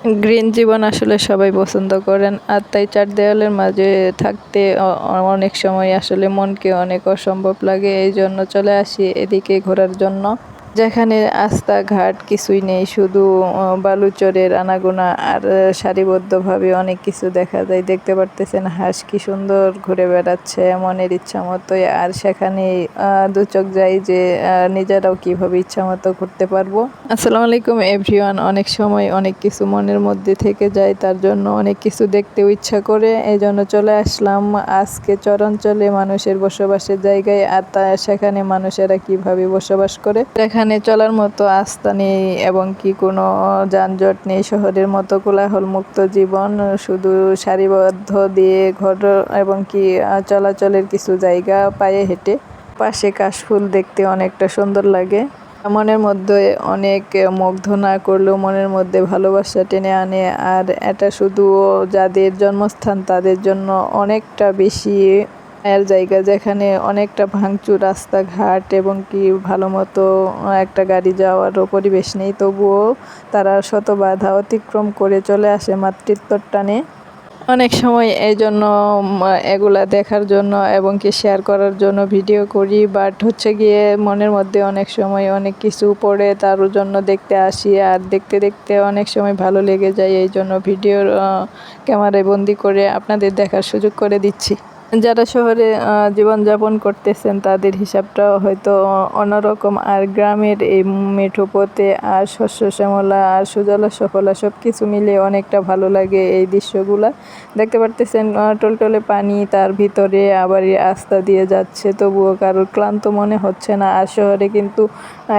Green জীবন আসলে সবাই পছন্দ করেন, আর তাই চার দেওয়ালের মাঝে থাকতে অনেক সময় আসলে মনকে অনেক অসম্ভব লাগে। এই জন্য চলে আসি এদিকে ঘোরার জন্য, যেখানে রাস্তাঘাট কিছুই নেই, শুধু বালুচরের আনাগোনা আর সারিবদ্ধভাবে অনেক কিছু দেখা যায়। দেখতে পারতেছেন হাঁস কি সুন্দর ঘুরে বেড়াচ্ছে মনের ইচ্ছা মতোই, আর সেখানে দু চোখ যায় যে নিজেরাও কিভাবে ইচ্ছা মতো ঘুরতে পারবো। আসসালামু আলাইকুম এভরিওয়ান। অনেক সময় অনেক কিছু মনের মধ্যে থেকে যায়, তার জন্য অনেক কিছু দেখতেও ইচ্ছা করে। এই জন্য চলে আসলাম আজকে চরাঞ্চলে মানুষের বসবাসের জায়গায়, আর সেখানে মানুষেরা কিভাবে বসবাস করে। এখানে চলার মতো আস্থা নেই এবং কি কোনো যানজট নেই, শহরের মতো কোলাহল মুক্ত জীবন, শুধু সারিবদ্ধ দিয়ে ঘর এবং কি চলাচলের কিছু জায়গা পায়ে হেঁটে। পাশে কাশফুল দেখতে অনেকটা সুন্দর লাগে, মনের মধ্যে অনেক মুগ্ধ না করলেও মনের মধ্যে ভালোবাসা টেনে আনে। আর এটা শুধু যাদের জন্মস্থান তাদের জন্য অনেকটা বেশি মায়ের জায়গা, যেখানে অনেকটা ভাঙচুর রাস্তাঘাট এবং কি ভালো মতো একটা গাড়ি যাওয়ারও পরিবেশ নেই, তবুও তারা শত বাধা অতিক্রম করে চলে আসে মাতৃত্বর টানে। অনেক সময় এই জন্য এগুলা দেখার জন্য এবং কি শেয়ার করার জন্য ভিডিও করি, বাট হচ্ছে গিয়ে মনের মধ্যে অনেক সময় অনেক কিছু পড়ে, তার জন্য দেখতে আসি। আর দেখতে দেখতে অনেক সময় ভালো লেগে যায়, এই জন্য ভিডিওর ক্যামেরায় বন্দি করে আপনাদের দেখার সুযোগ করে দিচ্ছি। যারা শহরে জীবনযাপন করতেছেন তাদের হিসাবটাও হয়তো অন্যরকম, আর গ্রামের এই মেঠো পথে আর শস্য শ্যামলা আর সুজলা সফলা সব কিছু মিলে অনেকটা ভালো লাগে এই দৃশ্যগুলা। দেখতে পারতেছেন টলটলে পানি, তার ভিতরে আবার রাস্তা দিয়ে যাচ্ছে, তবুও কারোর ক্লান্ত মনে হচ্ছে না। আর শহরে কিন্তু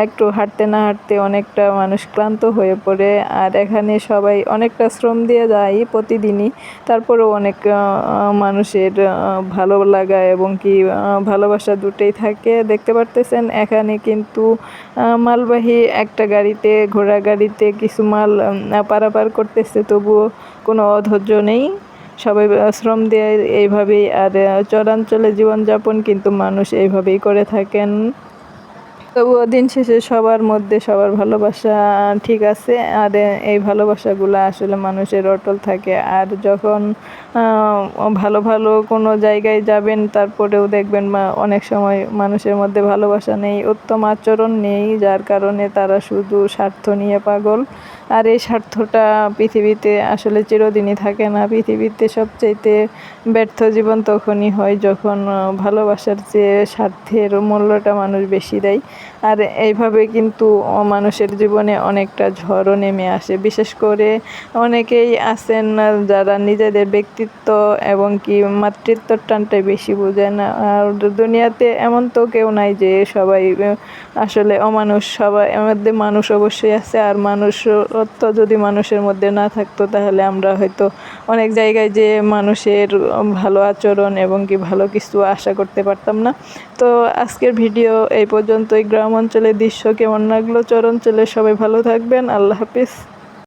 একটু হাঁটতে না হাঁটতে অনেকটা মানুষ ক্লান্ত হয়ে পড়ে, আর এখানে সবাই অনেকটা শ্রম দিয়ে যায় প্রতিদিনই, তারপরেও অনেক মানুষের ভালো লাগা এবং কি ভালোবাসা দুটোই থাকে। দেখতে পারতেছেন এখানে কিন্তু মালবাহী একটা গাড়িতে, ঘোড়া গাড়িতে কিছু মাল পারাপার করতেছে, তবুও কোনো অধৈর্য নেই, সবাই শ্রম দেয় এইভাবেই। আর চরাঞ্চলে জীবনযাপন কিন্তু মানুষ এইভাবেই করে থাকেন। তবুও দিন শেষে সবার মধ্যে সবার ভালোবাসা ঠিক আছে, আর এই ভালোবাসাগুলো আসলে মানুষের অটল থাকে। আর যখন ভালো ভালো কোনো জায়গায় যাবেন, তারপরেও দেখবেন অনেক সময় মানুষের মধ্যে ভালোবাসা নেই, উত্তম আচরণ নেই, যার কারণে তারা শুধু স্বার্থ নিয়ে পাগল। আর এই স্বার্থটা পৃথিবীতে আসলে চিরদিনই থাকে না। পৃথিবীতে সবচাইতে ব্যর্থ জীবন তখনই হয় যখন ভালোবাসার চেয়ে স্বার্থের মূল্যটা মানুষ বেশি দেয়। আর এইভাবে কিন্তু মানুষের জীবনে অনেকটা ঝড়ও নেমে আসে। বিশেষ করে অনেকেই আছেন যারা নিজেদের ব্যক্তিত্ব এবং কি মাতৃত্বর টানটাই বেশি বোঝেন। আর দুনিয়াতে এমন তো কেউ নাই যে সবাই আসলে অমানুষ, সবাই মধ্যে মানুষ অবশ্যই আছে। আর মানুষত্ব যদি মানুষের মধ্যে না থাকতো, তাহলে আমরা হয়তো অনেক জায়গায় যে মানুষের ভালো আচরণ এবং কি ভালো কিছু আশা করতে পারতাম না। তো আজকের ভিডিও এই পর্যন্তই। গ্রাম অঞ্চলের দৃশ্য কেমন লাগলো, চরাঞ্চলে সবাই ভালো থাকবেন। আল্লাহ হাফিজ।